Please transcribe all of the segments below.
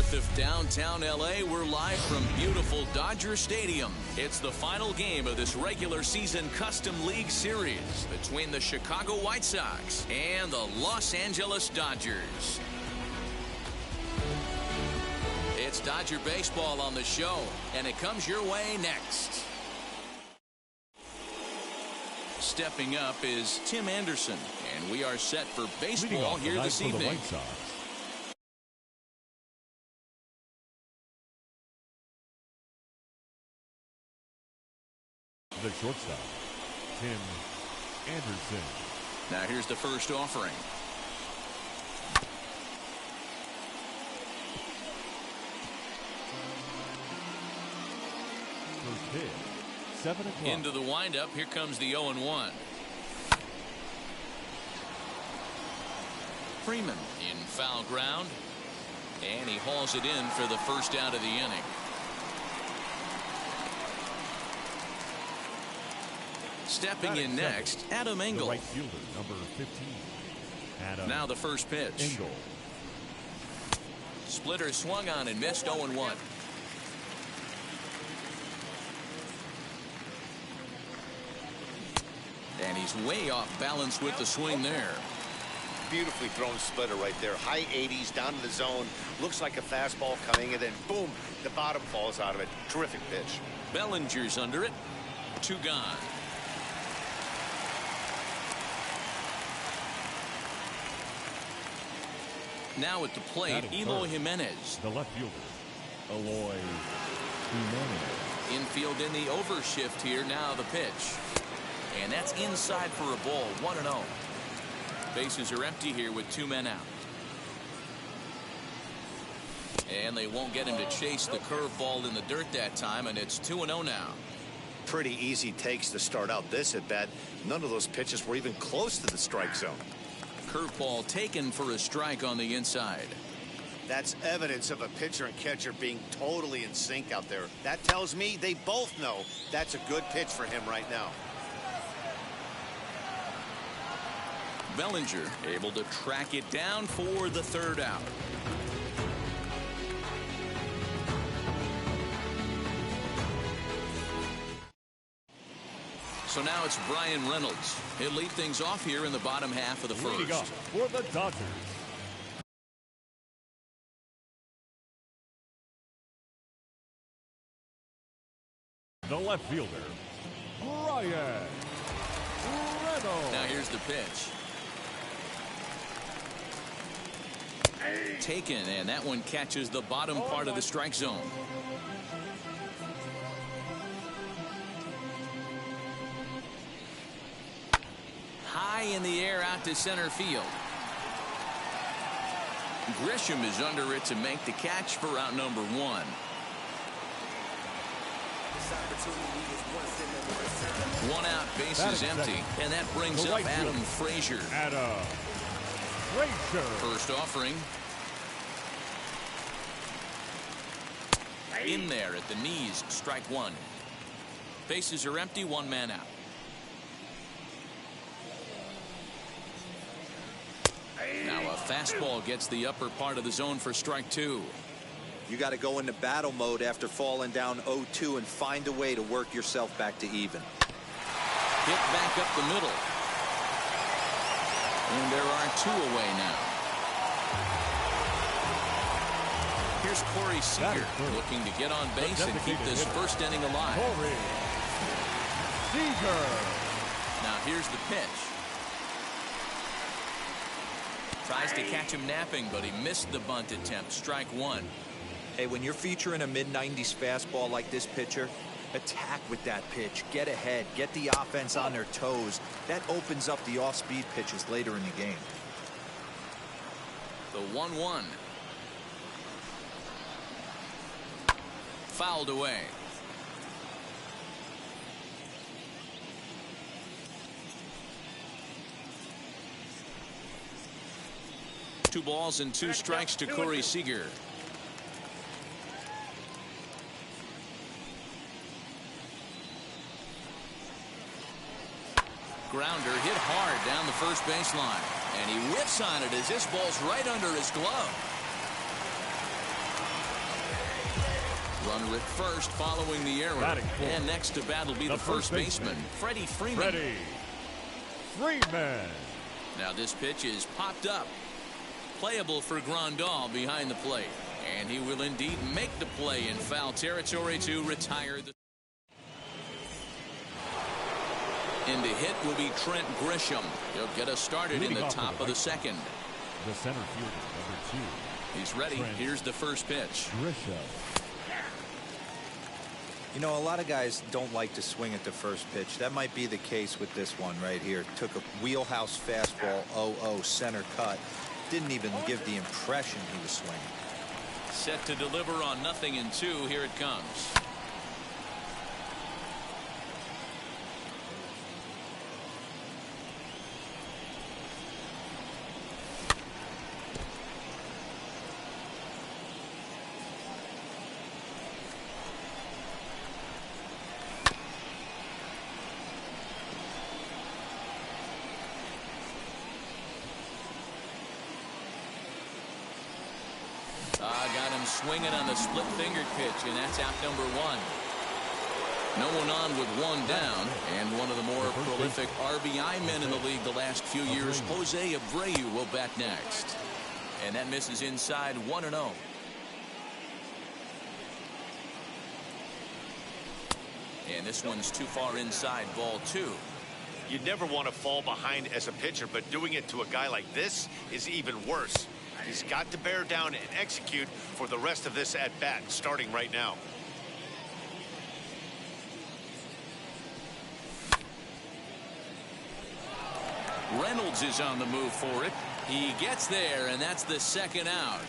north of downtown LA. We're live from beautiful Dodger Stadium. It's the final game of this regular season Custom League Series between the Chicago White Sox and the Los Angeles Dodgers. It's Dodger baseball on the show, and it comes your way next. Stepping up is Tim Anderson, and we are set for baseball here this evening. The shortstop, Tim Anderson. Now here's the first offering. First pitch, 7 o'clock. Into the windup. Here comes the 0-1. Freeman in foul ground, and he hauls it in for the first out of the inning. Stepping in next, Adam Engel. The right fielder, number 15. Adam now the first pitch. Engel. Splitter swung on and missed. 0-1. And he's way off balance with the swing there. Beautifully thrown splitter right there. High 80s down to the zone. Looks like a fastball coming, and then boom, the bottom falls out of it. Terrific pitch. Bellinger's under it. 2 gone. Now at the plate, Eloy Jimenez. The left fielder, Eloy Jimenez. Infield in the overshift here. Now the pitch. And that's inside for a ball. 1-0. Bases are empty here with 2 men out. And they won't get him to chase the curveball in the dirt that time, and it's 2-0 now. Pretty easy takes to start out this at bat. None of those pitches were even close to the strike zone. Curveball taken for a strike on the inside. That's evidence of a pitcher and catcher being totally in sync out there. That tells me they both know that's a good pitch for him right now. Bellinger able to track it down for the 3rd out. So now it's Brian Reynolds. He'll lead things off here in the bottom half of the first. Leading off for the Dodgers, the left fielder, Brian Reynolds. Now here's the pitch. Taken, and that one catches the bottom part of the strike zone. High in the air out to center field. Grisham is under it to make the catch for out number 1. One out, bases empty, and that brings up Adam Frazier. Adam Frazier. First offering. In there at the knees, strike 1. Bases are empty, 1 man out. Now a fastball gets the upper part of the zone for strike 2. You got to go into battle mode after falling down 0-2 and find a way to work yourself back to even. Hit back up the middle. And there are 2 away now. Here's Corey Seager looking to get on base and keep this first inning alive. Corey Seager. Now here's the pitch. Tries to catch him napping, but he missed the bunt attempt. Strike 1. Hey, when you're featuring a mid-90s fastball like this pitcher, attack with that pitch. Get ahead. Get the offense on their toes. That opens up the off-speed pitches later in the game. The 1-1. Fouled away. Two balls and 2 strikes to Corey Seager. Grounder hit hard down the first baseline, and he whips on it as this ball's right under his glove. Runner at first following the error. And next to bat will be the first baseman, Freddie Freeman. Freddie Freeman. Now this pitch is popped up. Playable for Grandal behind the plate. And he will indeed make the play in foul territory to retire the... In to hit will be Trent Grisham. He'll get us started in the top of the second. The center fielder, number 2. He's ready. Here's the first pitch. Grisham. You know, a lot of guys don't like to swing at the first pitch. That might be the case with this one right here. Took a wheelhouse fastball, 0-0 center cut. Didn't even give the impression he was swinging. Set to deliver on 0-2. Here it comes. Got him swinging on the split-fingered pitch, and that's out number 1. No one on with one down, and one of the more prolific RBI men in the league the last few years, Jose Abreu, will bat next. And that misses inside 1-0. And this one's too far inside, ball 2. You never want to fall behind as a pitcher, but doing it to a guy like this is even worse. He's got to bear down and execute for the rest of this at-bat, starting right now. Reynolds is on the move for it. He gets there, and that's the second out.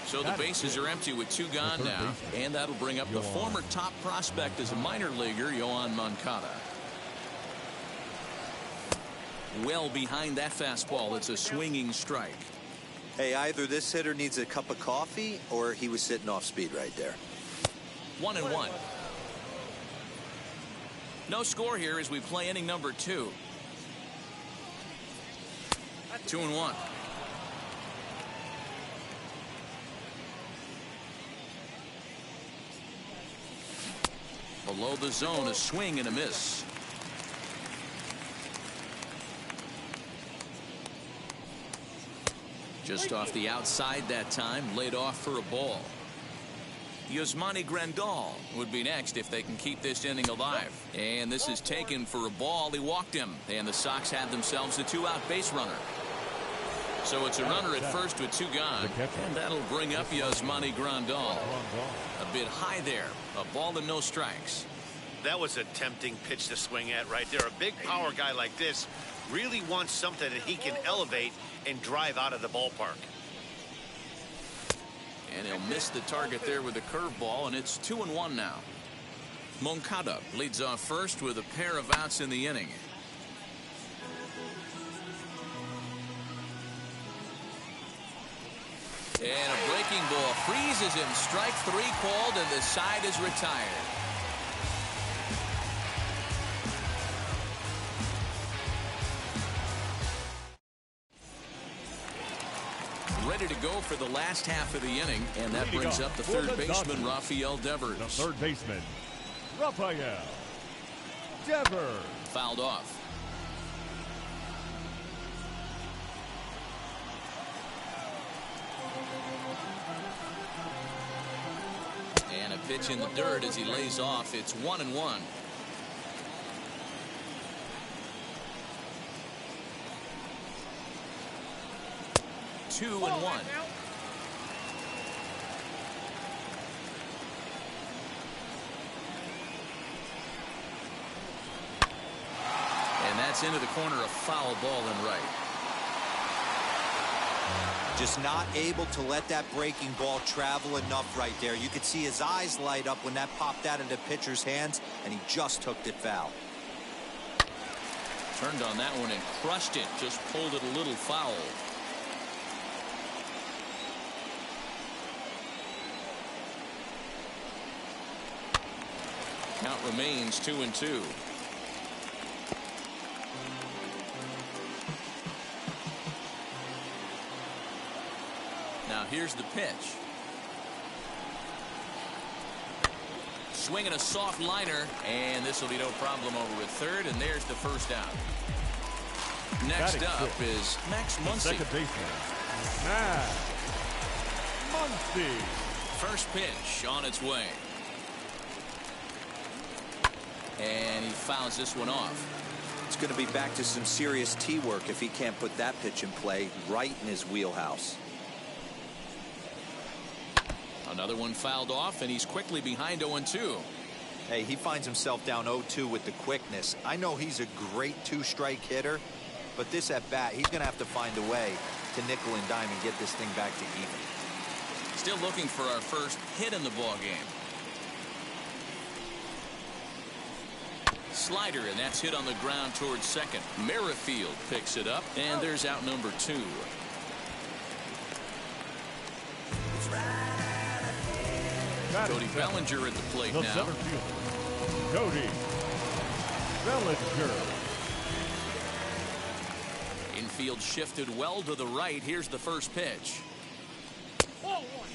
So the bases are empty with 2 gone now, and that'll bring up the former top prospect as a minor leaguer, Yoan Moncada. Well behind that fastball. It's a swinging strike. Hey, either this hitter needs a cup of coffee or he was sitting off speed right there. 1-1. No score here as we play inning number 2. 2-1. Below the zone, a swing and a miss. Just off the outside that time, laid off for a ball. Yasmani Grandal would be next if they can keep this inning alive. And this is taken for a ball. He walked him, and the Sox have themselves a 2-out base runner. So it's a runner at first with 2 gone, and that'll bring up Yasmani Grandal. A bit high there, a ball and no strikes. That was a tempting pitch to swing at right there. A big power guy like this really wants something that he can elevate and drive out of the ballpark. And he'll miss the target there with a curveball, and it's 2-1 now. Moncada leads off first with a pair of outs in the inning. And a breaking ball freezes him. Strike 3 called, and the side is retired. Ready to go for the last half of the inning, and that brings up the third baseman, Rafael Devers. The third baseman, Rafael Devers. Fouled off. And a pitch in the dirt as he lays off. It's 1-1. Two and 1. And that's into the corner, a foul ball and right. Just not able to let that breaking ball travel enough right there. You could see his eyes light up when that popped out of the pitcher's hands, and he just hooked it foul. Turned on that one and crushed it. Just pulled it a little foul. Count remains 2-2. Now here's the pitch. Swinging a soft liner, and this will be no problem over at third, and there's the first out. Next up is Max Muncy. Second baseman, Max Muncy. First pitch on its way. And he fouls this one off. It's going to be back to some serious tee work if he can't put that pitch in play right in his wheelhouse. Another one fouled off, and he's quickly behind 0-2. Hey, he finds himself down 0-2 with the quickness. I know he's a great two-strike hitter, but this at bat, he's going to have to find a way to nickel and dime and get this thing back to even. Still looking for our first hit in the ball game. Slider, and that's hit on the ground towards second. Merrifield picks it up, and there's out number 2. Cody Bellinger at the plate The now. center fielder, Cody Bellinger. Infield shifted well to the right. Here's the first pitch. Ball 1.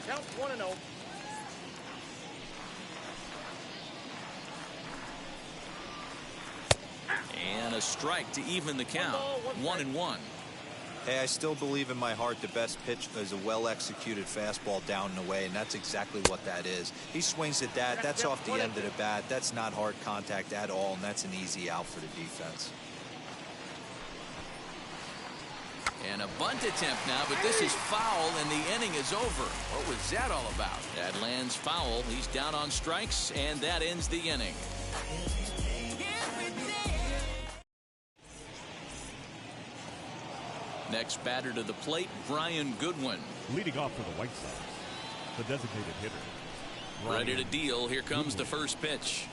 Count 1-0. And a strike to even the count. 1-1. Hey, I still believe in my heart the best pitch is a well-executed fastball down and away, and that's exactly what that is. He swings at that. That's off the end of the bat. That's not hard contact at all, and that's an easy out for the defense. And a bunt attempt now, but this is foul, and the inning is over. What was that all about? That lands foul. He's down on strikes, and that ends the inning. Next batter to the plate, Brian Goodwin. Leading off for the White Sox, the designated hitter. Ready to deal. Here comes the first pitch.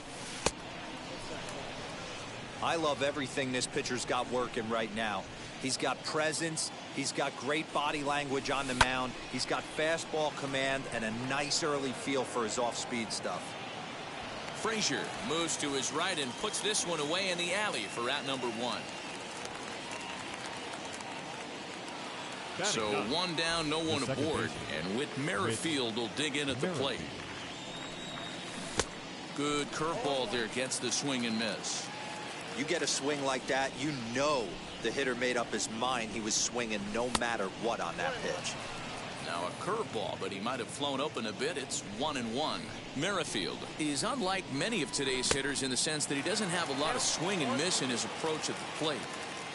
I love everything this pitcher's got working right now. He's got presence. He's got great body language on the mound. He's got fastball command and a nice early feel for his off-speed stuff. Frazier moves to his right and puts this one away in the alley for out number 1. So one down, no one aboard, and Whit Merrifield will dig in at the plate. Good curveball there, gets the swing and miss. You get a swing like that, you know the hitter made up his mind he was swinging no matter what on that pitch. Now a curveball, but he might have flown open a bit. It's 1-1. Merrifield is unlike many of today's hitters in the sense that he doesn't have a lot of swing and miss in his approach at the plate.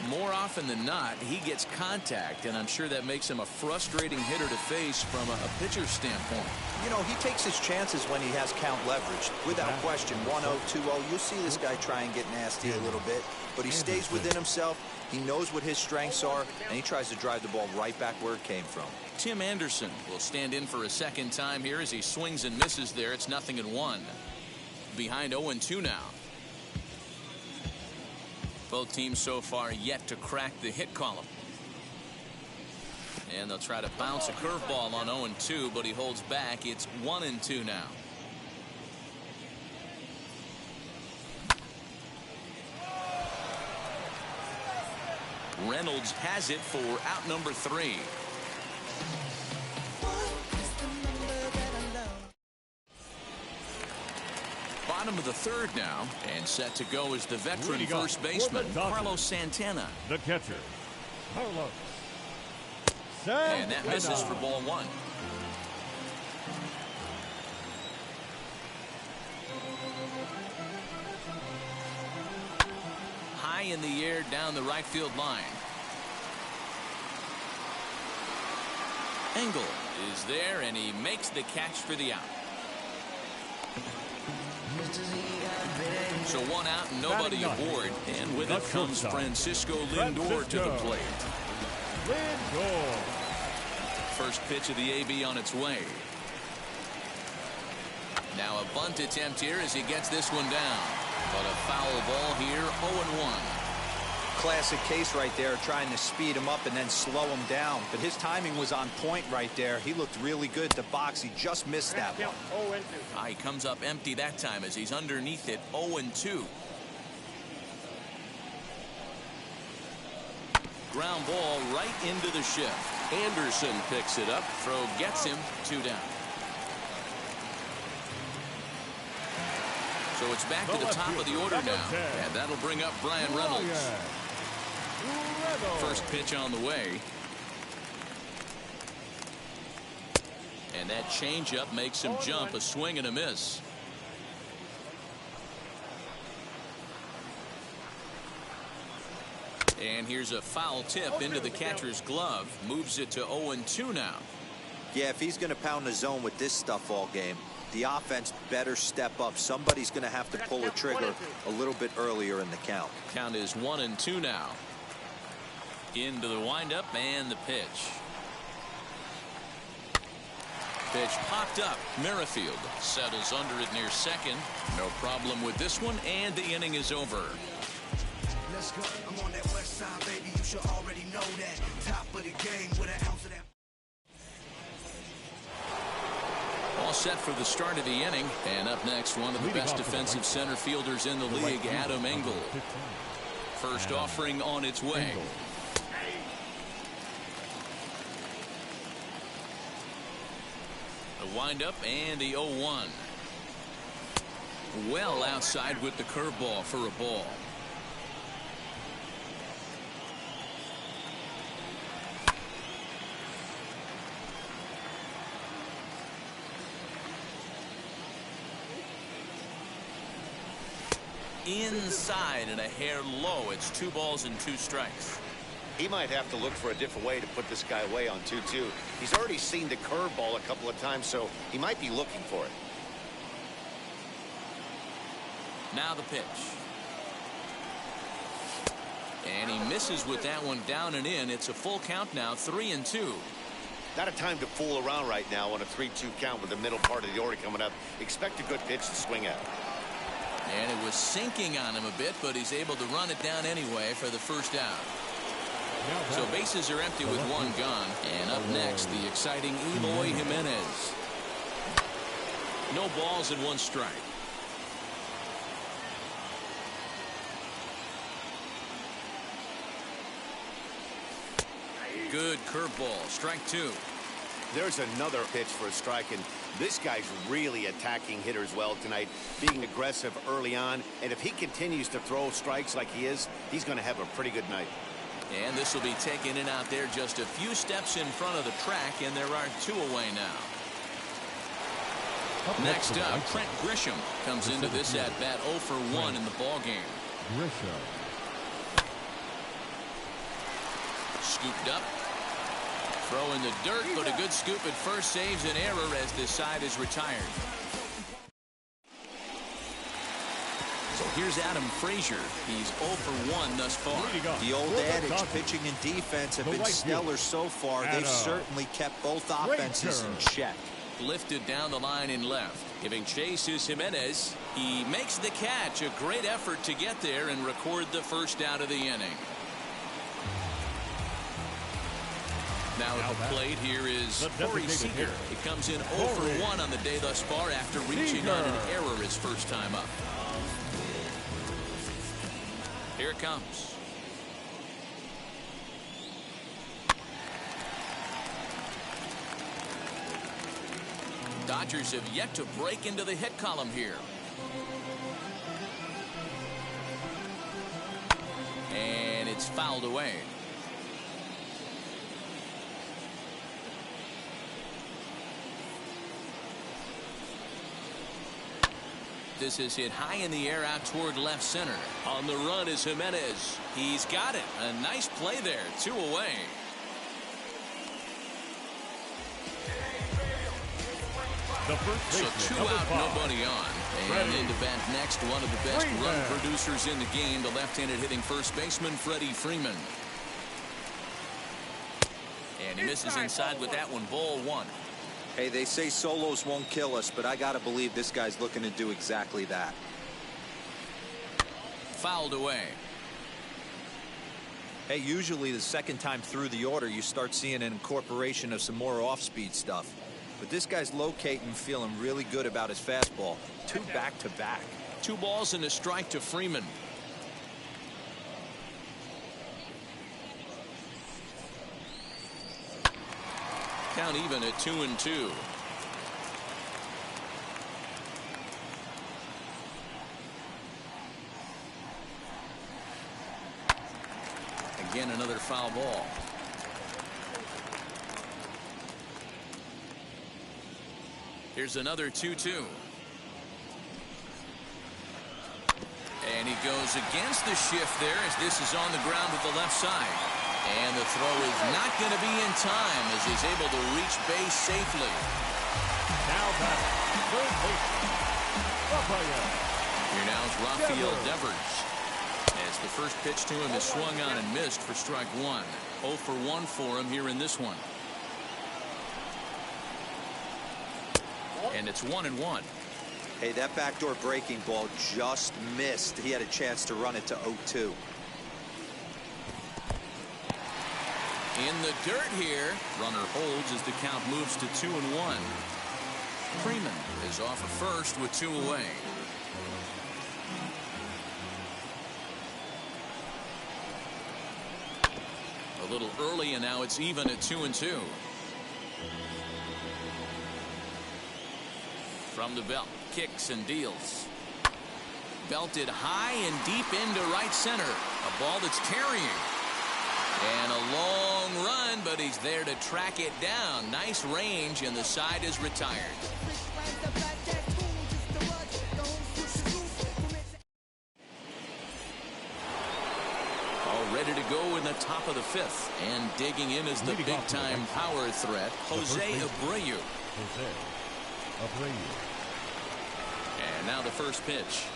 More often than not, he gets contact, and I'm sure that makes him a frustrating hitter to face from a pitcher's standpoint. You know, he takes his chances when he has count leverage. Without question, 1-0, 2-0, you'll see this guy try and get nasty a little bit, but he stays within himself. He knows what his strengths are, and he tries to drive the ball right back where it came from. Tim Anderson will stand in for a second time here as he swings and misses there. It's 0-1. Behind 0-2 now. Both teams so far yet to crack the hit column. And they'll try to bounce a curveball on 0-2, but he holds back. It's 1-2 now. Reynolds has it for out number 3. Bottom of the third now, and set to go is the veteran first baseman, Carlos Santana. The catcher, Carlos Santana. And that misses for ball 1. High in the air down the right field line. Engel is there, and he makes the catch for the out. So one out and nobody aboard, and with it comes Francisco Lindor to the plate. Lindor. First pitch of the AB on its way. Now a bunt attempt here as he gets this one down, but a foul ball here. 0-1. Classic case right there, trying to speed him up and then slow him down, but his timing was on point right there. He looked really good to box. He just missed that one. He comes up empty that time as he's underneath it. 0-2. Ground ball right into the shift, Anderson picks it up. Throw gets him. 2 down. So it's back to the top of the order now. And that'll bring up Brian Reynolds. First pitch on the way. And that changeup makes him jump. A swing and a miss. And here's a foul tip into the catcher's glove. Moves it to 0-2 now. Yeah, if he's going to pound the zone with this stuff all game, the offense better step up. Somebody's going to have to pull a trigger a little bit earlier in the count. Count is 1-2 now. Into the windup and the pitch. Pitch popped up. Merrifield settles under it near second. No problem with this one, and the inning is over. Let's go. I'm on that west side, baby. You should already know that. Top of the game with an ounce of that. All set for the start of the inning. And up next, one of the best defensive center fielders in the league, Adam Engel. First offering on its way. The windup and the 0-1. Well outside with the curveball for a ball. Inside and a hair low. It's 2 balls and 2 strikes. He might have to look for a different way to put this guy away on 2-2. He's already seen the curveball a couple of times, so he might be looking for it. Now the pitch. And he misses with that one down and in. It's a full count now, 3-2. Not a time to fool around right now on a 3-2 count with the middle part of the order coming up. Expect a good pitch to swing at. And it was sinking on him a bit, but he's able to run it down anyway for the first out. So bases are empty with 1 gone. And up next, the exciting Eloy Jimenez. No balls and 1 strike. Good curveball. Strike 2. There's another pitch for a strike, and this guy's really attacking hitters well tonight, being aggressive early on. And if he continues to throw strikes like he is, he's going to have a pretty good night. And this will be taken in out there just a few steps in front of the track, and there are 2 away now. Next up, Trent Grisham comes into this at bat 0 for 1 in the ball game. Scooped up. Throw in the dirt, but a good scoop at first saves an error as this side is retired. So here's Adam Frazier. He's 0 for 1 thus far. The old adage, pitching and defense have been stellar so far. They've certainly kept both offenses in check. Lifted down the line in left. Giving chase is Jimenez. He makes the catch. A great effort to get there and record the first out of the inning. Now at the plate here is Corey Seager. He comes in 0 for 1 on the day thus far after reaching on an error his first time up. Here it comes. Dodgers have yet to break into the hit column here. And it's fouled away. This is hit high in the air out toward left center. On the run is Jimenez. He's got it. A nice play there. 2 away. So 2 out, nobody on. And into bat next, one of the best run producers in the game, the left-handed hitting first baseman, Freddie Freeman. And he misses inside with that one. Ball 1. Hey, they say solos won't kill us, but I got to believe this guy's looking to do exactly that. Fouled away. Hey, usually the second time through the order, you start seeing an incorporation of some more off-speed stuff. But this guy's locating, feeling really good about his fastball. 2 back-to-back. 2 balls and a strike to Freeman. Count even at 2-2. Again, another foul ball. Here's another 2-2. And he goes against the shift there as this is on the ground with the left side. And the throw is not going to be in time as he's able to reach base safely. Now batting, third baseman, Rafael. Here now is Rafael Devers. As the first pitch to him is swung on and missed for strike one. 0 for 1 for him here in this one. And it's 1-1. Hey, that backdoor breaking ball just missed. He had a chance to run it to 0-2. In the dirt here. Runner holds as the count moves to 2-1. Freeman is off at first with 2 away. A little early, and now it's even at 2-2. From the belt, kicks and deals. Belted high and deep into right center. A ball that's carrying. And a long run, but he's there to track it down. Nice range, and the side is retired. All ready to go in the top of the 5th. And digging in is the big-time power threat, Jose Abreu. And now the first pitch.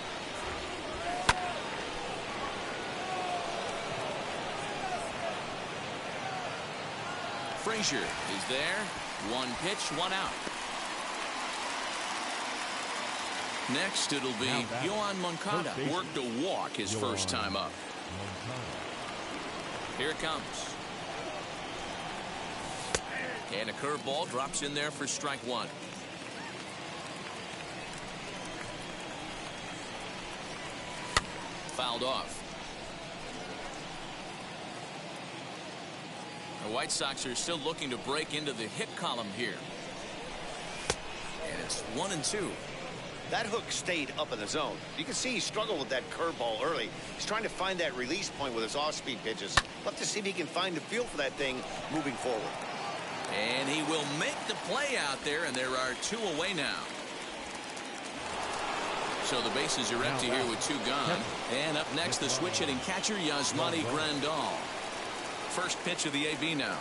Frazier is there. 1 pitch, 1 out. Next, it'll be Yohan Moncada. Worked a walk his first time up. Here it comes. And a curveball drops in there for strike 1. Fouled off. The White Sox are still looking to break into the hit column here. And it's 1-2. That hook stayed up in the zone. You can see he struggled with that curveball early. He's trying to find that release point with his off-speed pitches. Love to see if he can find the feel for that thing moving forward. And he will make the play out there, and there are 2 away now. So the bases are empty here with 2 gone. And up next, the switch-hitting catcher, Yasmani Grandal. First pitch of the AB now.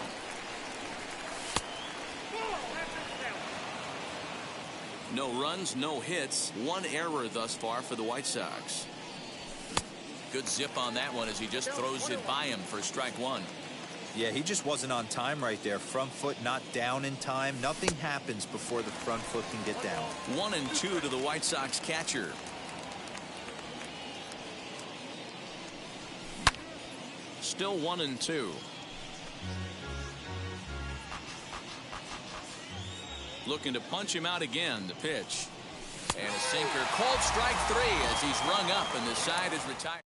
No runs, no hits. 1 error thus far for the White Sox. Good zip on that one as he just throws it by him for strike 1. Yeah, he just wasn't on time right there. Front foot not down in time. Nothing happens before the front foot can get down. 1-2 to the White Sox catcher. Still 1-2. Looking to punch him out again. The pitch. And a sinker. Called strike 3 as he's rung up and the side is retired.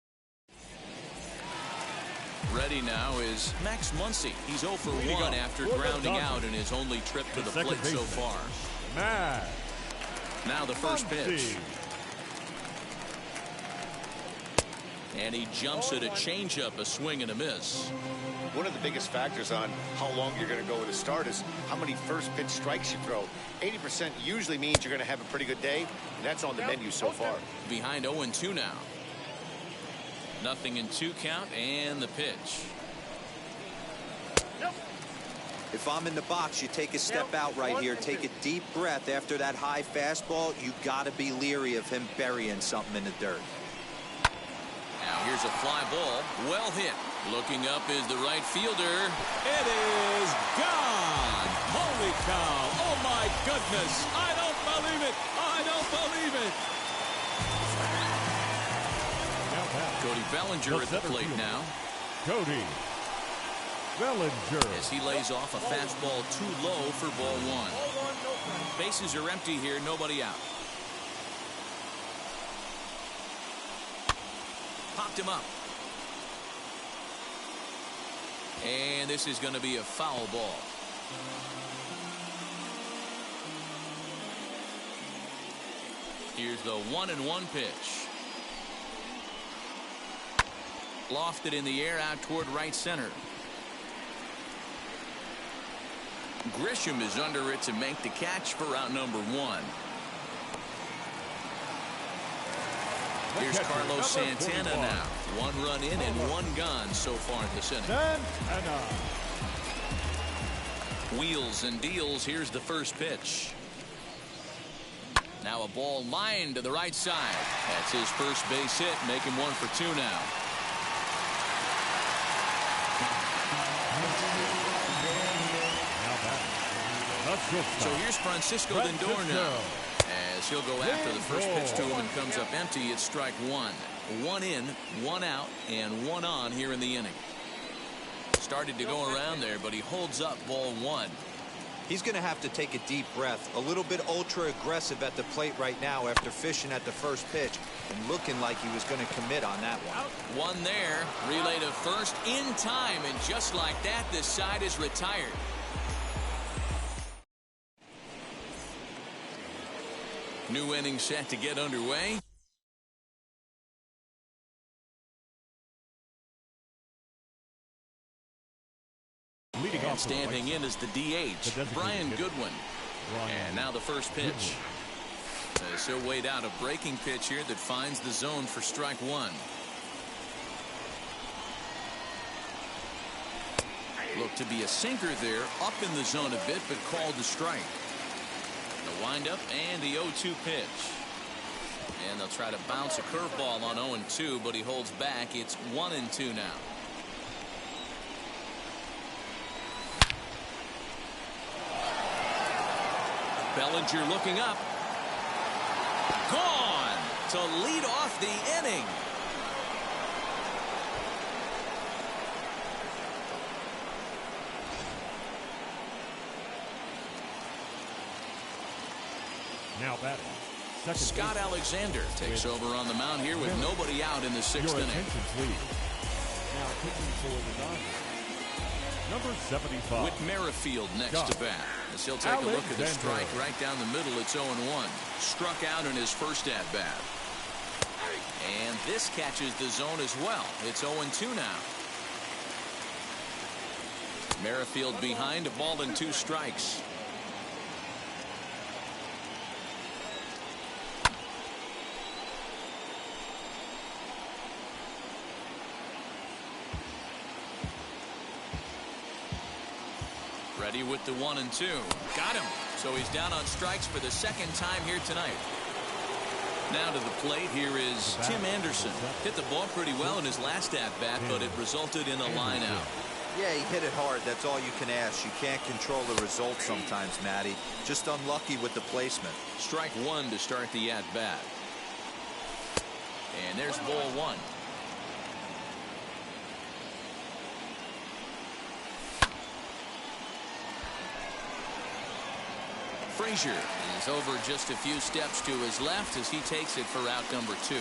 Ready now is Max Muncy. He's 0 for 1 after grounding out in his only trip to the plate so far. Now the first pitch. And he jumps at a changeup, a swing and a miss. One of the biggest factors on how long you're going to go with a start is how many first pitch strikes you throw. 80% usually means you're going to have a pretty good day, and that's on the menu so far. Behind 0-2 now. 0-2 count and the pitch. If I'm in the box, you take a step out right here. Take a deep breath after that high fastball. You got to be leery of him burying something in the dirt. Now here's a fly ball. Well hit. Looking up is the right fielder. It is gone. Holy cow. Oh, my goodness. I don't believe it. I don't believe it. Cody Bellinger at the plate now. Cody Bellinger. As he lays off a fastball too low for ball 1. Bases are empty here. Nobody out. Popped him up. And this is going to be a foul ball. Here's the 1-1 pitch. Lofted in the air out toward right center. Grisham is under it to make the catch for out number 1. Here's Carlos Santana now. 1 run in and 1 gone so far this inning. Wheels and deals. Here's the first pitch. Now a ball lined to the right side. That's his first base hit. Make him 1 for 2 now. So here's Francisco Lindor now. As he'll go after the first pitch to him and comes up empty. It's strike 1. 1 in, 1 out, and 1 on here in the inning. Started to go around there, but he holds up ball 1. He's going to have to take a deep breath. A little bit ultra aggressive at the plate right now after fishing at the first pitch and looking like he was going to commit on that one. 1 there. Relay to first in time, and just like that, this side is retired. New inning set to get underway. And standing in is the DH, Brian Goodwin. And now the first pitch. As he'll wait out a breaking pitch here that finds the zone for strike 1. Looked to be a sinker there, up in the zone a bit, but called the strike. The windup and the 0-2 pitch. And they'll try to bounce a curveball on 0-2, but he holds back. It's 1-2 now. Bellinger looking up. Gone to lead off the inning. Now batting. Scott Alexander takes over on the mound here with nobody out in the 6th inning. Now pitching for the Dodgers. Number 75. Whit Merrifield next to bat. As he'll take a look at the strike right down the middle. It's 0-1. Struck out in his first at bat. And this catches the zone as well. It's 0-2 now. Merrifield behind, a ball and 2 strikes. Ready with the 1-2. Got him. So he's down on strikes for the 2nd time here tonight. Now to the plate, here is Tim Anderson. Hit the ball pretty well in his last at-bat, but it resulted in a line out. Yeah, he hit it hard. That's all you can ask. You can't control the result sometimes, Matty. Just unlucky with the placement. Strike 1 to start the at-bat. And there's ball 1. Frazier is over just a few steps to his left as he takes it for out number 2.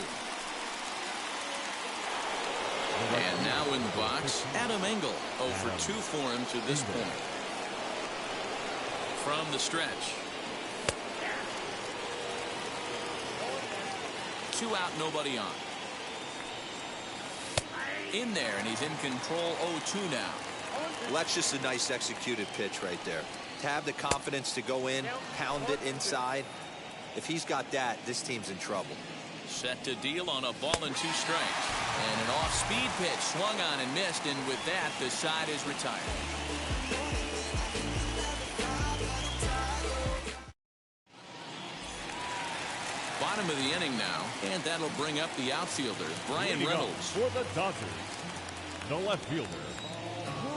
And now in the box, Adam Engel. 0 for 2 for him to this point. From the stretch. 2 out, nobody on. In there, and he's in control. 0-2 now. Well, that's just a nice executed pitch right there. To have the confidence to go in, pound it inside. If he's got that, this team's in trouble. Set to deal on a ball and 2 strikes. And an off-speed pitch swung on and missed, and with that, the side is retired. Bottom of the inning now, and that'll bring up the outfielder, Brian Reynolds. For the Dodgers, the left fielder,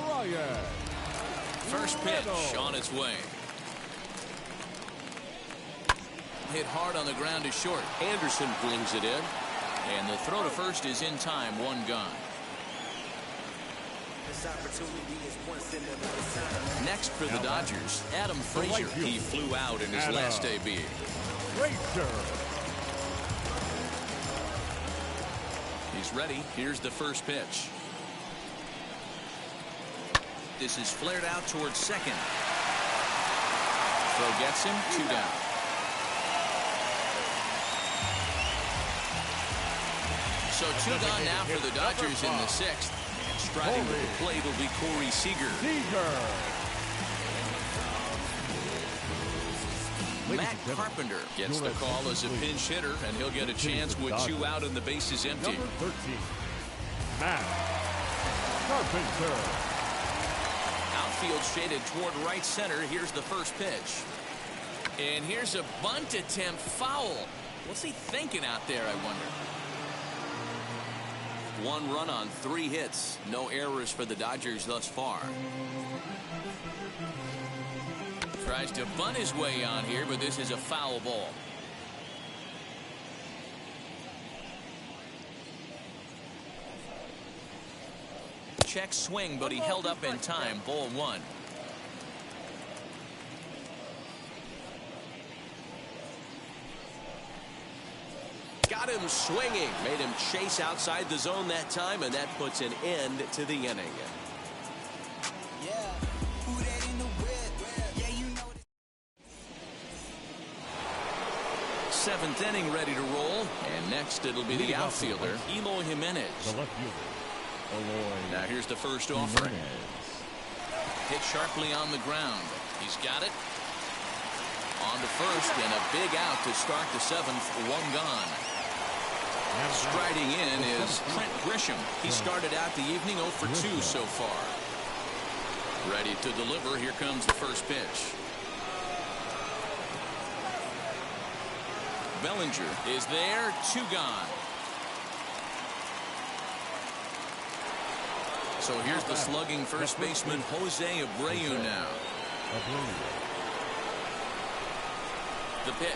Brian. First pitch on its way. Hit hard on the ground is short. Anderson brings it in. And the throw to first is in time. 1 gone. Next for the Dodgers, Adam Frazier. He flew out in his last debut. Frazier. He's ready. Here's the first pitch. This is flared out towards second. Throw gets him. 2 down. So 2 gone now for the Dodgers in the 6th. And striding to the plate will be Corey Seager. Matt Carpenter gets the call as a pinch hitter, and he'll get a chance with 2 out and the bases empty. Number 13, Matt Carpenter. Outfield shaded toward right center. Here's the first pitch. And here's a bunt attempt, foul. What's he thinking out there, I wonder? 1 run on 3 hits. No errors for the Dodgers thus far. Tries to bunt his way on here, but this is a foul ball. Check swing, but he held up in time. Ball 1. Got him swinging. Made him chase outside the zone that time, and that puts an end to the inning. Seventh inning ready to roll, and next it'll be the outfielder, Eloy Jimenez. The left fielder, Now here's the first offering. Hit sharply on the ground. He's got it. On to first, and a big out to start the 7th. 1 gone. Striding in is Trent Grisham. He started out the evening 0 for 2 so far. Ready to deliver. Here comes the first pitch. Bellinger is there. 2 gone. So here's the slugging first baseman Jose Abreu now. The pitch.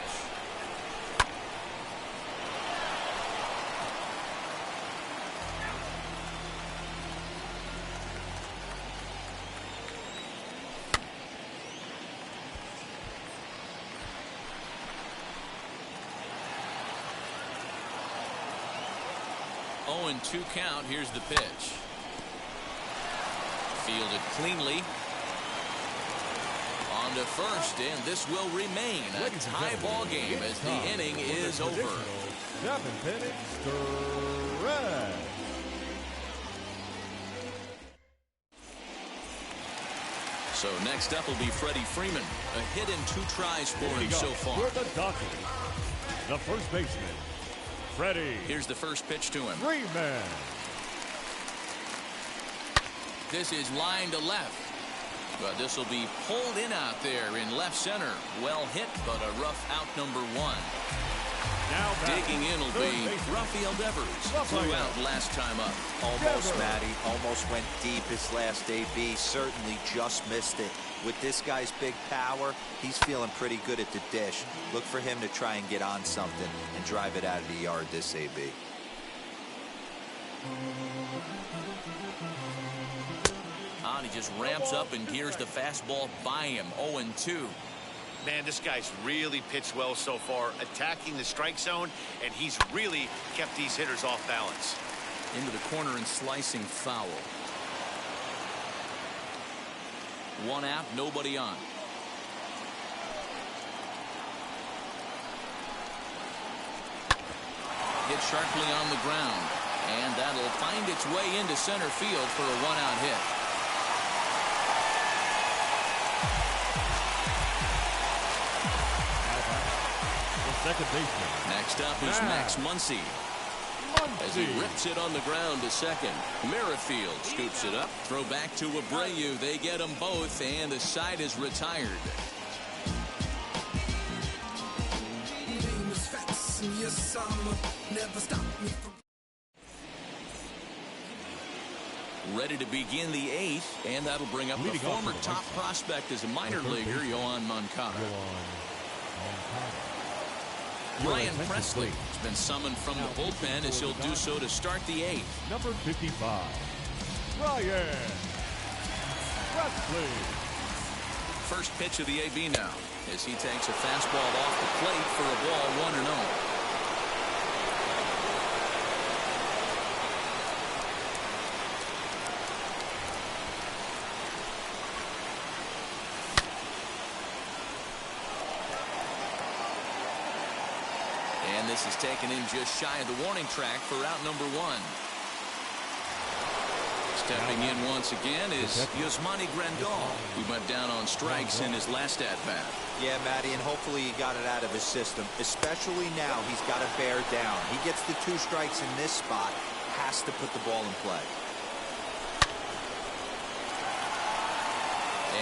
Oh, and 2 count. Here's the pitch. Fielded cleanly. On to first, and this will remain a tie ball game as the inning is over. 7th inning stretch. So next up will be Freddie Freeman. A hit in 2 tries for him so far. For the Dodgers, the first baseman, Freddie. Here's the first pitch to him. Freeman. This is line to left. But this will be pulled in out there in left center. Well hit, but a rough out number 1. Now digging in will be Rafael Devers. Flew out last time up. Almost, Matty. Almost went deep his last AB. Certainly just missed it. With this guy's big power, he's feeling pretty good at the dish. Look for him to try and get on something and drive it out of the yard this AB. He just ramps up and gears the fastball by him. 0-2. Man, this guy's really pitched well so far, attacking the strike zone, and he's really kept these hitters off balance. Into the corner and slicing foul. 1 out, nobody on. Hit sharply on the ground, and that'll find its way into center field for a 1-out hit. Second baseman. Next up is Max Muncy. As he rips it on the ground to second. Merrifield scoops it up. Throw back to Abreu. They get them both, and the side is retired. Ready to begin the 8th, and that'll bring up the former top prospect as a minor leaguer, Yoan Moncada. Brian Presley has been summoned from the bullpen as he'll do so to start the 8th. Number 55, Brian Presley. First pitch of the AB now as he takes a fastball off the plate for a ball 1-0. And this is taken in just shy of the warning track for out number 1. Stepping in once again is Yasmani Grandal. He went down on strikes in his last at-bat. Yeah, Matty, and hopefully he got it out of his system. Especially now, he's got to bear down. He gets the 2 strikes in this spot, has to put the ball in play.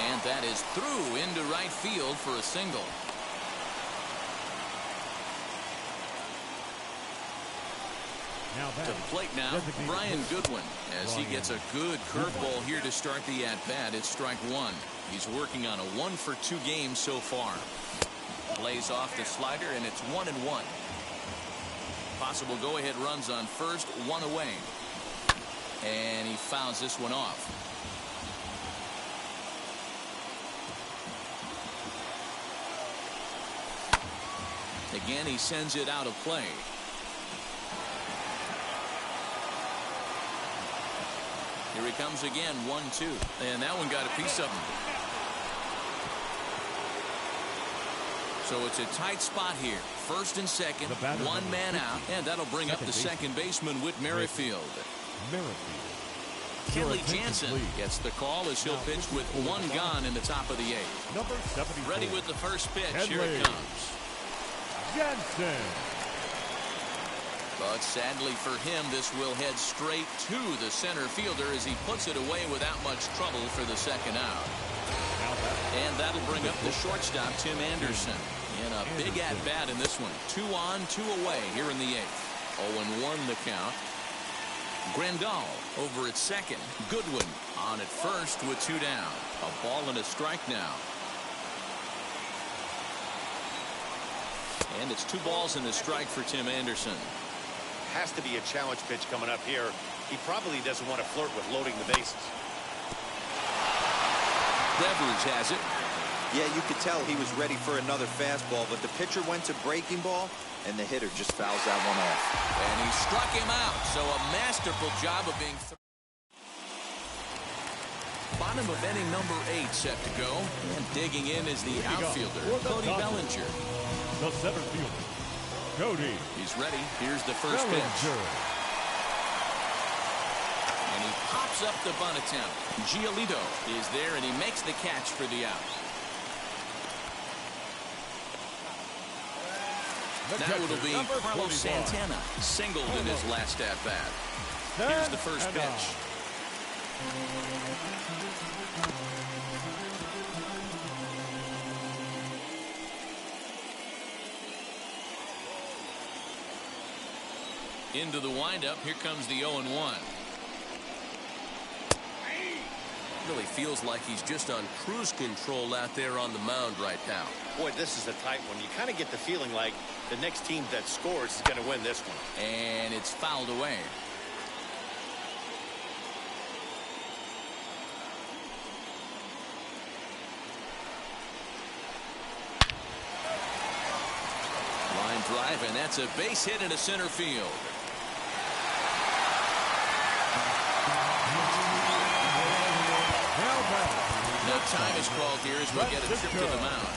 And that is through into right field for a single. To the plate now, Brian Goodwin, as he gets a good curveball here to start the at-bat. It's strike 1. He's working on a 1-for-2 game so far. Plays off the slider, and it's 1-1. Possible go-ahead runs on first, 1 away. And he fouls this one off. Again, he sends it out of play. Here he comes again, 1-2. And that one got a piece of him. So it's a tight spot here. First and second, 1 man out. And that'll bring up the second baseman, Whit Merrifield. Kenley Jansen gets the call as he'll pitch with 1 gone in the top of the 8th. Ready with the first pitch. Here it comes. Jansen. But sadly for him, this will head straight to the center fielder as he puts it away without much trouble for the second out. And that'll bring up the shortstop, Tim Anderson, in a big at-bat in this one. 2 on, 2 away here in the 8th. 0-1 the count. Grandal over at second. Goodwin on at first with 2 down. A ball and a strike now. And it's 2 balls and a strike for Tim Anderson. Has to be a challenge pitch coming up here. He probably doesn't want to flirt with loading the bases. Devers has it. Yeah, you could tell he was ready for another fastball, but the pitcher went to breaking ball, and the hitter just fouls that one off. And he struck him out, so a masterful job of being... Bottom of inning number 8 set to go. And digging in is the outfielder, Cody Bellinger. The center fielder, Cody. He's ready. Here's the first pitch. And he pops up the bunt attempt. Giolito is there, and he makes the catch for the out. Now it'll be Carlos Santana, singled in his last at-bat. Here's the first pitch. Into the windup. Here comes the 0-1. Really feels like he's just on cruise control out there on the mound right now. Boy, this is a tight one. You kind of get the feeling like the next team that scores is going to win this one. And it's fouled away. Line drive, and that's a base hit into center field. Now time is called here as we get a trip to the mound.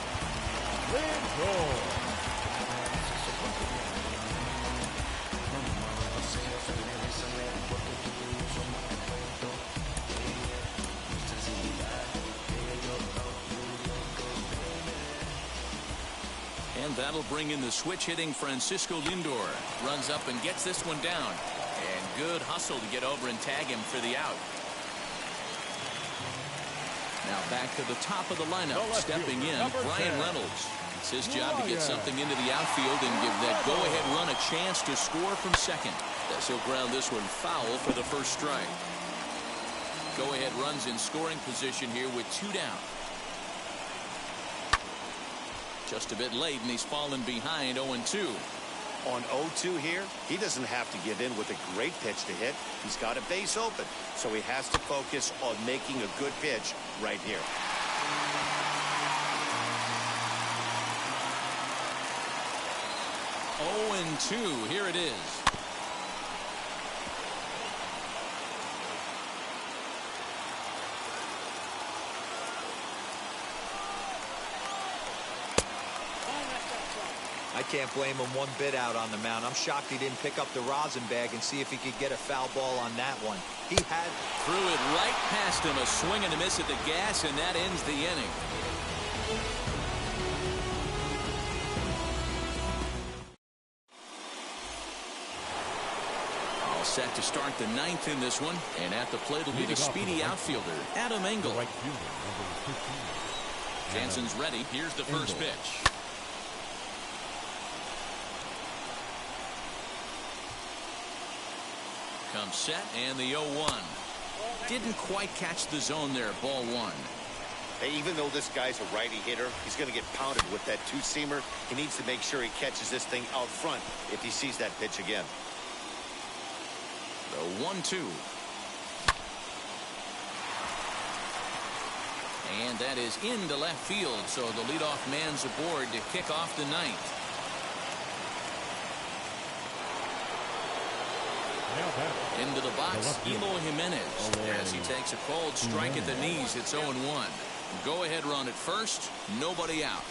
And that'll bring in the switch hitting Francisco Lindor. Runs up and gets this one down. And good hustle to get over and tag him for the out. Now back to the top of the lineup. Stepping in, Brian Reynolds. It's his job to get something into the outfield and give that go-ahead run a chance to score from second. As he'll ground this one foul for the first strike. Go-ahead runs in scoring position here with 2 down. Just a bit late, and he's fallen behind 0-2. On 0-2 here, he doesn't have to give in with a great pitch to hit. He's got a base open, so he has to focus on making a good pitch right here. Oh, and 2. Here it is. I can't blame him one bit out on the mound. I'm shocked he didn't pick up the rosin bag and see if he could get a foul ball on that one. He had threw it right past him, a swing and a miss at the gas, and that ends the inning. All set to start the ninth in this one, and at the plate will be the speedy outfielder, Adam Engel. Right fielder, number 15. Jansen's ready. Here's the first pitch. Comes set, and the 0-1. Didn't quite catch the zone there. Ball one. Hey, even though this guy's a righty hitter, he's going to get pounded with that two-seamer. He needs to make sure he catches this thing out front if he sees that pitch again. The 1-2. And that is into left field, so the leadoff man's aboard to kick off the ninth. Into the box, Eloy Jimenez, as he takes a cold strike at the knees. It's 0-1. Go-ahead run at first, nobody out.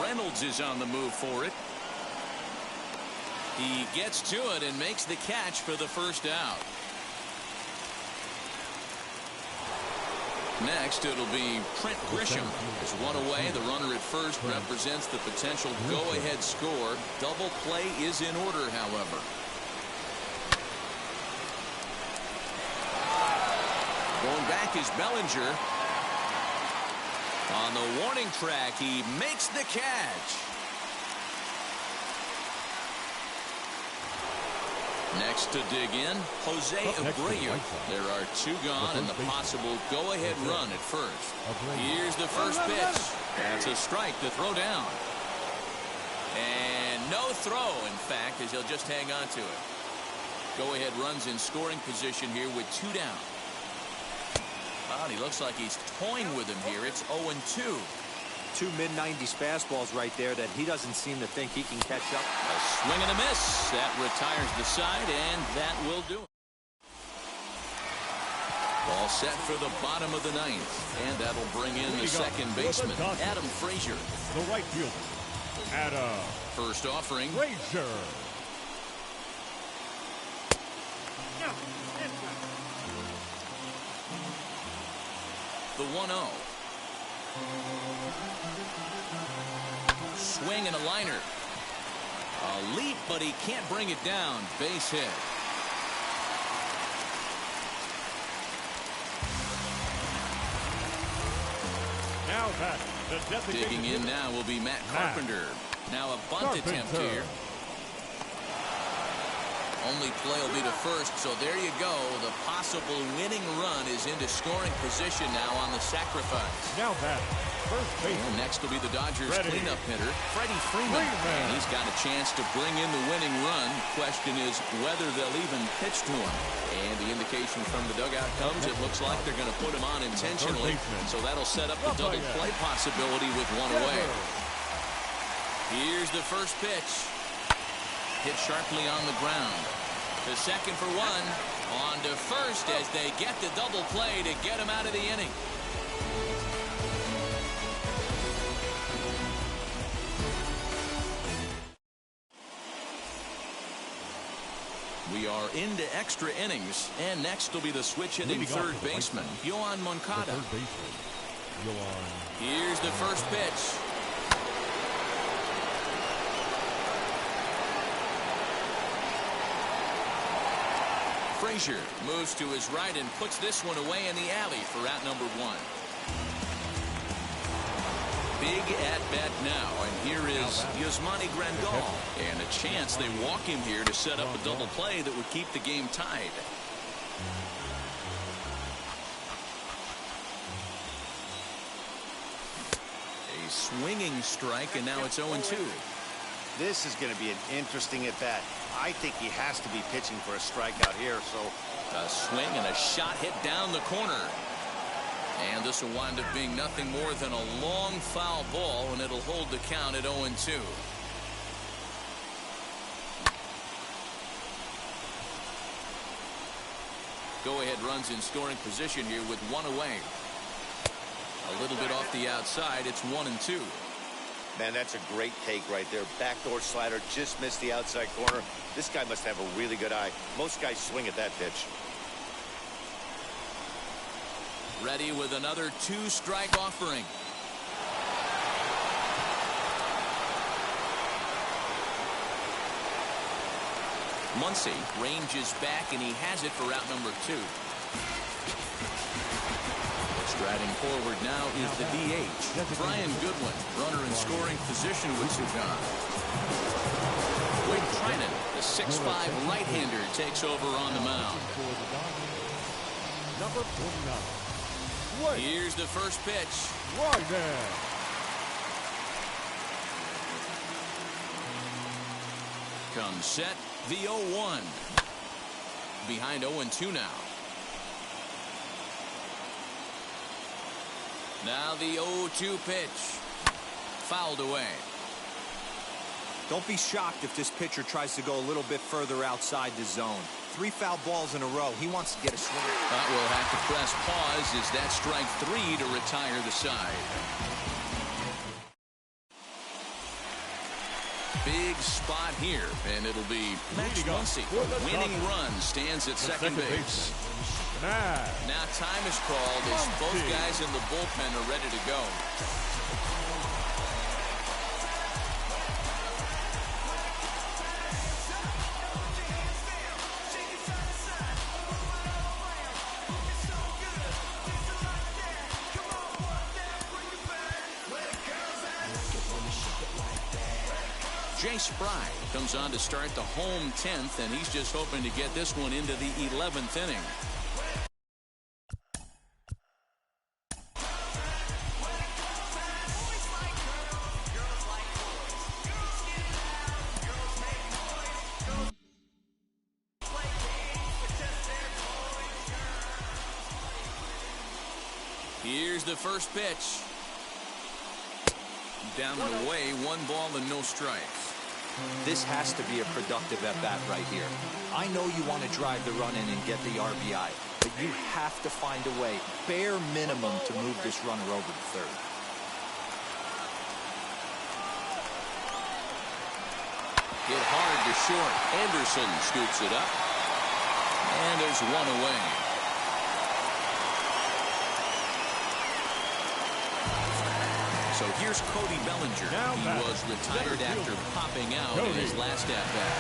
Reynolds is on the move for it. He gets to it and makes the catch for the first out. Next, it'll be Trent Grisham. There's one away. The runner at first represents the potential go-ahead score. Double play is in order, however. Going back is Bellinger. On the warning track, he makes the catch. Next to dig in, Jose Abreu. There are two gone and the possible go-ahead run at first. Here's the first pitch. That's a strike to throw down. And no throw, in fact, as he'll just hang on to it. Go-ahead runs in scoring position here with two down. Well, he looks like he's toying with him here. It's 0-2. Two mid-90s fastballs right there that he doesn't seem to think he can catch up. A swing and a miss. That retires the side, and that will do it. All set for the bottom of the ninth, and that'll bring in the second baseman, Adam Frazier. The right fielder, Adam. First offering. Frazier. The 1-0. Swing and a liner. A leap, but he can't bring it down. Base hit. Now back. Digging in now will be Matt Carpenter. Now a bunt attempt here. Only play will be to first, so there you go. The possible winning run is into scoring position now on the sacrifice. Now back. First base. And next will be the Dodgers cleanup hitter, Freddie Freeman. And he's got a chance to bring in the winning run. Question is whether they'll even pitch to him. And the indication from the dugout comes, it looks like they're going to put him on intentionally. So that'll set up the double play possibility with one away. Here's the first pitch. Hit sharply on the ground. To second for one. On to first as they get the double play to get him out of the inning. We are into extra innings, and next will be the switch-hitting third baseman, Yoan Moncada. Here's the first pitch. Frazier moves to his right and puts this one away in the alley for out number one. Big at-bat now, and here is Yasmani Grandal. And a chance they walk him here to set up a double play that would keep the game tied. A swinging strike, and now it's 0-2. This is going to be an interesting at-bat. I think he has to be pitching for a strikeout here. So a swing and a shot hit down the corner. And this will wind up being nothing more than a long foul ball, and it'll hold the count at 0-2. Go-ahead runs in scoring position here with one away. A little bit off the outside. It's 1-2. Man, that's a great take right there. Backdoor slider, just missed the outside corner. This guy must have a really good eye. Most guys swing at that pitch. Ready with another 2-strike offering. Muncy ranges back, and he has it for out number 2. Striding forward now is the DH, Brian Goodwin, runner in scoring position with Sugan. Wade Trinan, the 6'5 right-hander, takes over on the mound. Number 49. Here's the first pitch. Ryan. Comes set, the 0-1. Behind 0-2 now. Now the 0-2 pitch. Fouled away. Don't be shocked if this pitcher tries to go a little bit further outside the zone. 3 foul balls in a row. He wants to get a swing. But we'll have to press pause as that strike 3 to retire the side. Big spot here, and it'll be Max Muncy. Winning run stands at second base. Now time is called as both guys in the bullpen are ready to go. Jay Spry comes on to start the home 10th, and he's just hoping to get this one into the 11th inning. Here's the first pitch. Down and away, 1 ball and no strikes. This has to be a productive at-bat right here. I know you want to drive the run in and get the RBI, but you have to find a way, bare minimum, to move this runner over to third. Hit hard to short. Anderson scoops it up. And there's 1 away. So here's Cody Bellinger. He was retired after popping out in his last at-bat.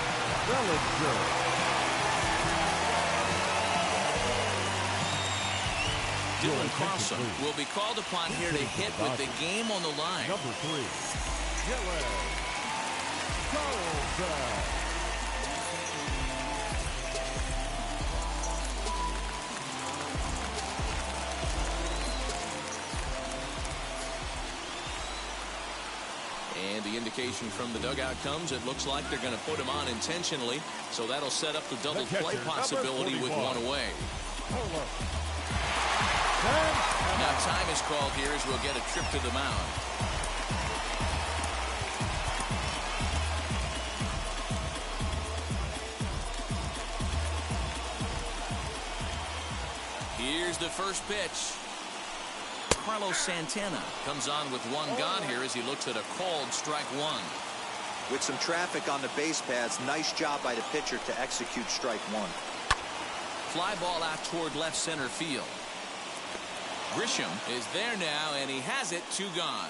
Dylan Carlson will be called upon here to hit with the game on the line. Number 3, Dylan Carlson. And the indication from the dugout comes, it looks like they're going to put him on intentionally. So that'll set up the double play possibility with 1 away. Now time is called here as we'll get a trip to the mound. Here's the first pitch. Carlos Santana comes on with 1 gone here as he looks at a called strike 1. With some traffic on the base paths, nice job by the pitcher to execute strike 1. Fly ball out toward left center field. Grisham is there now, and he has it. 2 gone.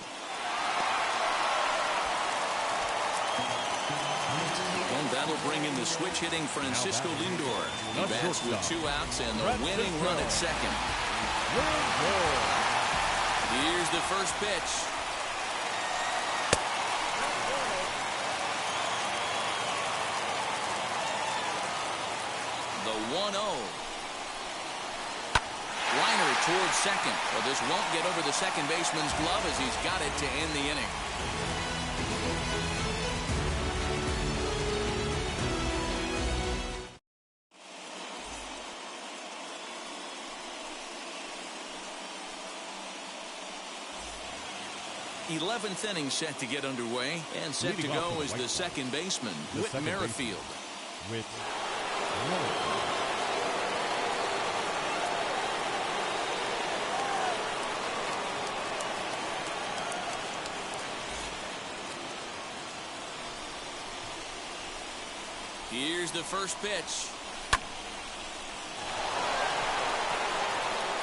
And that'll bring in the switch hitting Francisco Lindor. He bats with 2 outs and the winning run at second. Here's the first pitch. The 1-0. Liner towards second. Well, this won't get over the second baseman's glove as he's got it to end the inning. th inning set to get underway, and set to go is the second baseman, Whit Merrifield. Here's the first pitch.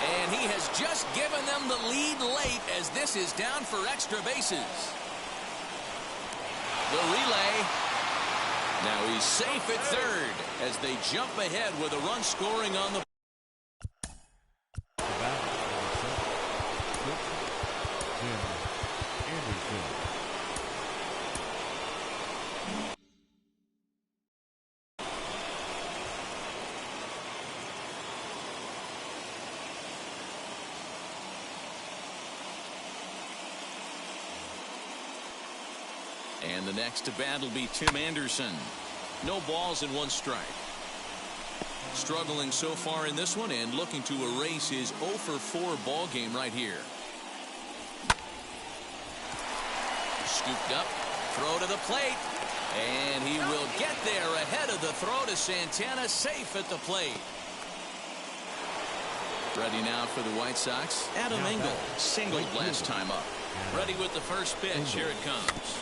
And he has just given them the lead late as this is down for extra bases. The relay. Now he's safe at third as they jump ahead with a run scoring on the. And the next to bat will be Tim Anderson. No balls and 1 strike. Struggling so far in this one and looking to erase his 0 for 4 ball game right here. Scooped up, throw to the plate, and he will get there ahead of the throw to Santana, safe at the plate. Ready now for the White Sox. Adam Engel singled last time up. Ready with the first pitch. Here it comes.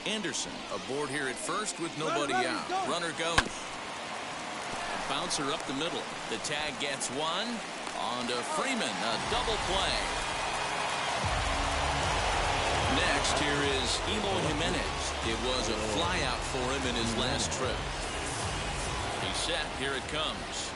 Anderson aboard here at first with nobody out. Runner goes. Bouncer up the middle. The tag gets 1. On to Freeman. A double play. Next, here is Eloy Jimenez. It was a fly out for him in his last trip. He's set. Here it comes.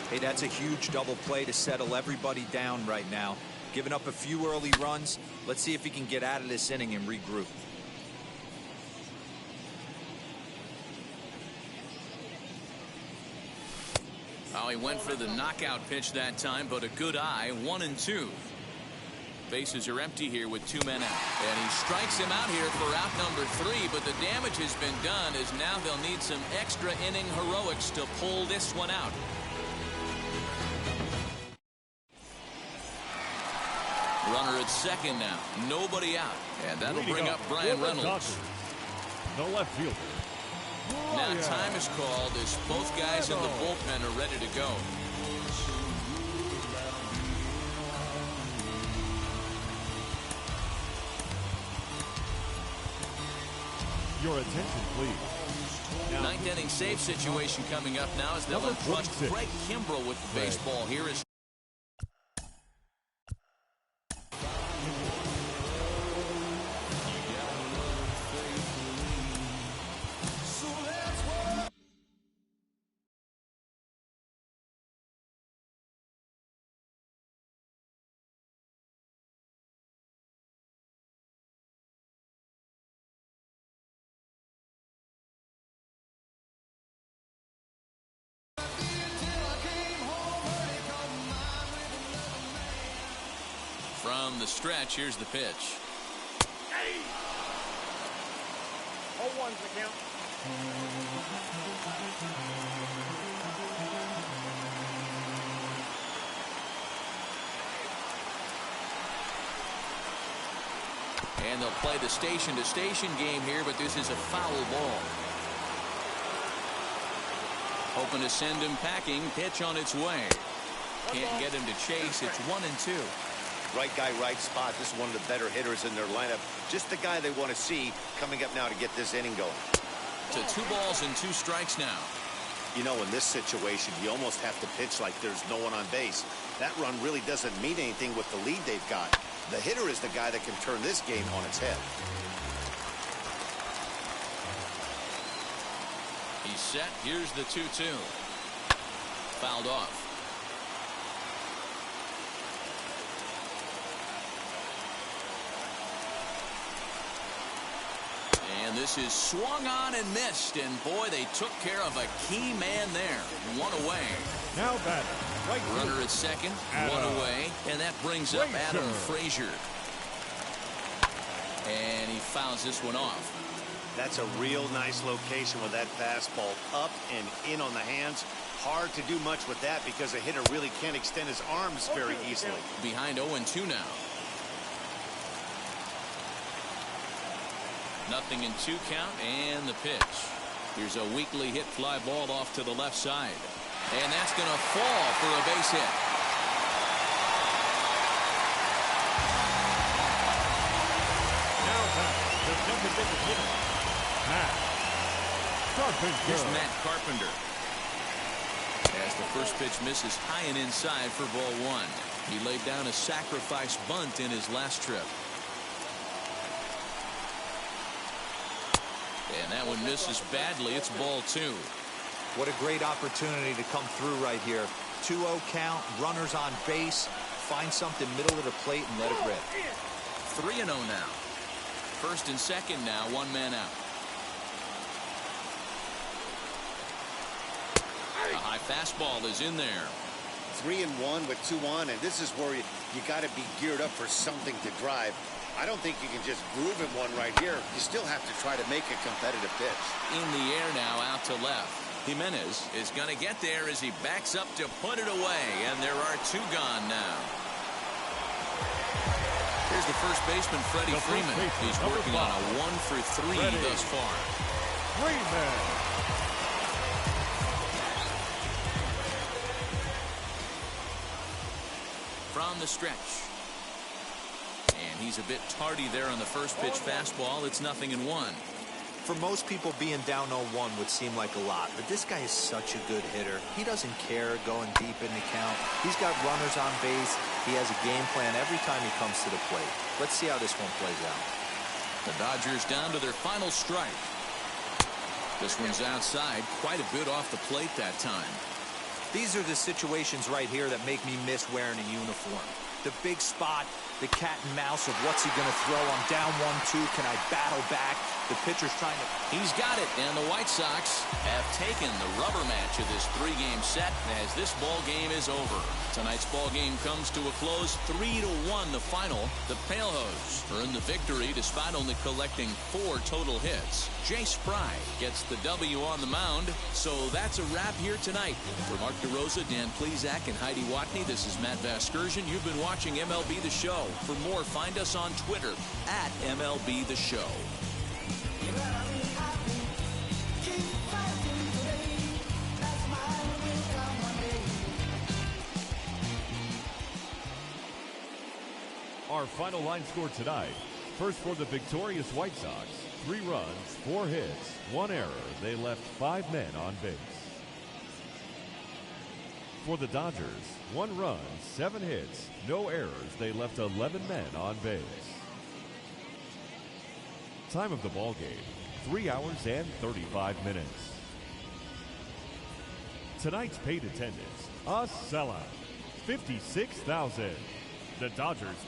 Hey, that's a huge double play to settle everybody down right now. Giving up a few early runs. Let's see if he can get out of this inning and regroup. Oh, he went for the knockout pitch that time, but a good eye. 1-2. Bases are empty here with 2 men out. And he strikes him out here for out number 3, but the damage has been done as now they'll need some extra inning heroics to pull this one out. Runner at second now. Nobody out. And that'll bring up Brian Reynolds. No left fielder. Now time is called as both guys in the bullpen are ready to go. Your attention, please. Now, 9th inning save situation coming up now as they'll entrust Craig Kimbrell with the baseball. Here is from the stretch. Here's the pitch. 0-1's the count. And they'll play the station-to-station game here, but this is a foul ball. Hoping to send him packing. Pitch on its way. Can't get him to chase. It's 1-2. Right guy, right spot. This is one of the better hitters in their lineup. Just the guy they want to see coming up now to get this inning going. To 2 balls and 2 strikes now. You know, in this situation, you almost have to pitch like there's no one on base. That run really doesn't mean anything with the lead they've got. The hitter is the guy that can turn this game on its head. He's set. Here's the 2-2. Fouled off. And this is swung on and missed. And boy, they took care of a key man there. 1 away. now batting. Right Runner field. at second. Adam. 1 away. And that brings up Adam Frazier. And he fouls this one off. That's a real nice location with that fastball up and in on the hands. Hard to do much with that because a hitter really can't extend his arms very easily. Behind 0-2 now. Nothing in 2 count and the pitch. Here's a weakly hit fly ball off to the left side. And that's going to fall for a base hit. Here's Matt Carpenter. As the first pitch misses high and inside for ball one. He laid down a sacrifice bunt in his last trip. And that one misses badly. It's ball two. What a great opportunity to come through right here. 2-0 count, runners on base. Find something middle of the plate and let it rip. 3-0 now. First and second now, one man out. A high fastball is in there. 3-1 with 2 on, and this is where you got to be geared up for something to drive. I don't think you can just groove in one right here. You still have to try to make a competitive pitch. In the air now, out to left. Jimenez is going to get there as he backs up to put it away, and there are 2 gone now. Here's the first baseman, Freddie Freeman. He's working on a 1-for-3 thus far. Freeman. From the stretch. And he's a bit tardy there on the first pitch fastball. It's 0-1. For most people, being down 0-1 would seem like a lot, but this guy is such a good hitter. He doesn't care going deep in the count. He's got runners on base. He has a game plan every time he comes to the plate. Let's see how this one plays out. The Dodgers down to their final strike. This one's outside, quite a bit off the plate that time. These are the situations right here that make me miss wearing a uniform. The big spot, the cat and mouse of what's he going to throw. I'm down 1-2. Can I battle back? The pitcher's trying to... He's got it, and the White Sox have taken the rubber match of this 3-game set as this ball game is over. Tonight's ball game comes to a close, 3-1 the final. The Palehose earned the victory despite only collecting 4 total hits. Jay Spry gets the W on the mound, so that's a wrap here tonight. For Mark DeRosa, Dan Plesac, and Heidi Watney, this is Matt Vasgersian. You've been watching MLB The Show. For more, find us on Twitter at MLB The Show. Our final line score tonight. First for the victorious White Sox, 3 runs, 4 hits, 1 error. They left 5 men on base. For the Dodgers, 1 run, 7 hits, no errors. They left 11 men on base. Time of the ball game, 3 hours and 35 minutes. Tonight's paid attendance, a sellout, 56,000. The Dodgers